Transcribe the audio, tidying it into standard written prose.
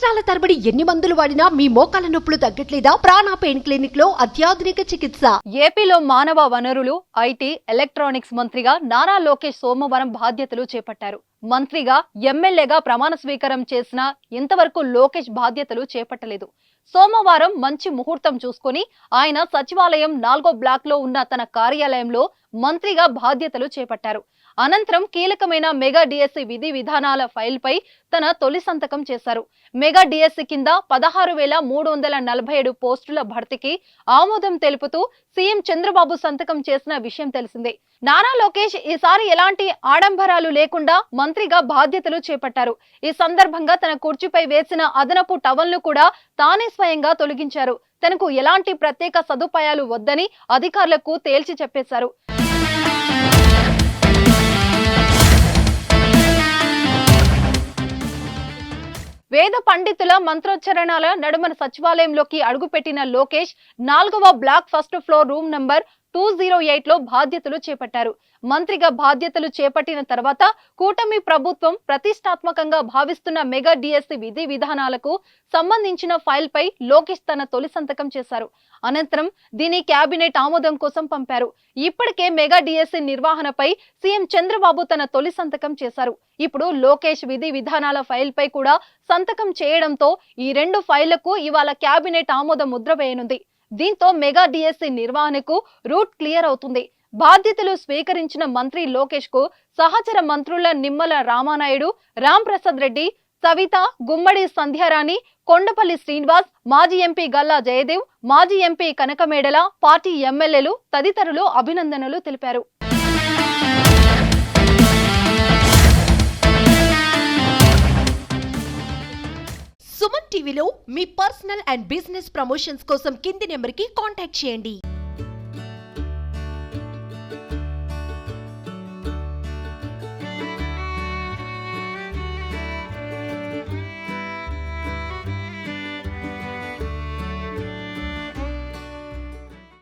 సంవత్సరాల తరబడి ఎన్ని మందులు వాడినా మీ మోకాల నొప్పులు తగ్గట్లేదా? ప్రాణ పెయిన్ క్లినిక్ లో అత్యాధునిక చికిత్స. ఏపీలో మానవ వనరులు, ఐటీ, ఎలక్ట్రానిక్స్ మంత్రిగా నారా లోకేష్ సోమవారం బాధ్యతలు చేపట్టారు. మంత్రిగా, ఎమ్మెల్యేగా ప్రమాణ స్వీకారం చేసినా ఇంతవరకు లోకేష్ బాధ్యతలు చేపట్టలేదు. సోమవారం మంచి ముహూర్తం చూసుకుని ఆయన సచివాలయం 4వ బ్లాక్ లో ఉన్న తన కార్యాలయంలో మంత్రిగా బాధ్యతలు చేపట్టారు. అనంతరం కీలకమైన మెగా డిఎస్సి విధి విధానాల ఫైల్ పై తన తొలి సంతకం చేశారు. మెగా డిఎస్సి కింద 16,347 పోస్టుల భర్తీకి ఆమోదం తెలుపుతూ సీఎం చంద్రబాబు సంతకం చేసిన విషయం తెలిసిందే. నారా లోకేష్ ఈసారి ఎలాంటి ఆడంబరాలు లేకుండా మంత్రిగా బాధ్యతలు చేపట్టారు. ఈ సందర్భంగా తన కుర్చీపై వేసిన అదనపు టవల్ను కూడా తానే స్వయంగా తొలగించారు. తనకు ఎలాంటి ప్రత్యేక సదుపాయాలు వద్దని అధికారులకు తేల్చి చెప్పేశారు. వేద పండితుల మంత్రోచ్చరణాల నడుమన సచివాలయంలోకి అడుగుపెట్టిన లోకేష్ 4వ block first floor room number 208 లో బాధ్యతలు చేపట్టారు. మంత్రిగా బాధ్యతలు చేపట్టిన తర్వాత కూటమి ప్రభుత్వం ప్రతిష్టాత్మకంగా భావిస్తున్న మెగా డిఎస్సి విధి విధానాలకు సంబంధించిన ఫైల్ పై లోకేష్ తన తొలి సంతకం చేశారు. అనంతరం దీని కేబినెట్ ఆమోదం కోసం పంపారు. ఇప్పటికే మెగా డిఎస్సి నిర్వహణపై సీఎం చంద్రబాబు తన తొలి సంతకం చేశారు. ఇప్పుడు లోకేష్ విధి విధానాల ఫైల్ పై కూడా సంతకం చేయడంతో ఈ రెండు ఫైళ్లకు ఇవాళ కేబినెట్ ఆమోద ముద్ర వేయనుంది. దీంతో మెగా డిఎస్సి నిర్వహణకు రూట్ క్లియర్ అవుతుంది. బాధ్యతలు స్వీకరించిన మంత్రి లోకేష్ కు సహచర మంత్రుల నిమ్మల రామానాయుడు, రామ్ ప్రసాద్ రెడ్డి, సవిత, గుమ్మడి సంధ్యారాణి, కొండపల్లి శ్రీనివాస్, మాజీ ఎంపీ గల్లా జయదేవ్, మాజీ ఎంపీ కనకమేడల, పార్టీ ఎమ్మెల్యేలు తదితరులు అభినందనలు తెలిపారు. సుమన్ టీవీలో మీ పర్సనల్ అండ్ బిజినెస్ ప్రమోషన్స్ కోసం కింది నెంబర్కి కాంటాక్ట్ చేయండి.